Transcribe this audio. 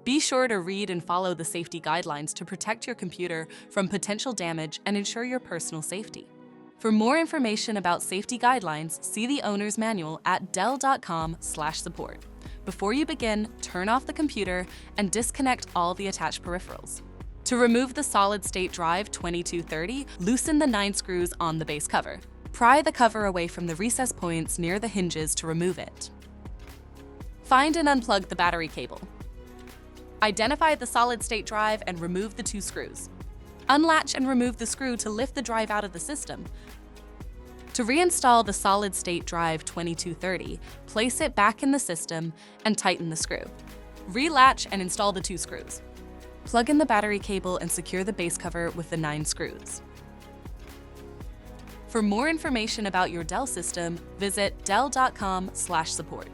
Be sure to read and follow the safety guidelines to protect your computer from potential damage and ensure your personal safety. For more information about safety guidelines, see the owner's manual at dell.com/support. Before you begin, turn off the computer and disconnect all the attached peripherals. To remove the solid-state drive 2230, loosen the 9 screws on the base cover. Pry the cover away from the recess points near the hinges to remove it. Find and unplug the battery cable. Identify the solid-state drive and remove the 2 screws. Unlatch and remove the screw to lift the drive out of the system. To reinstall the solid-state drive 2230, place it back in the system and tighten the screw. Relatch and install the 2 screws. Plug in the battery cable and secure the base cover with the 9 screws. For more information about your Dell system, visit dell.com/support.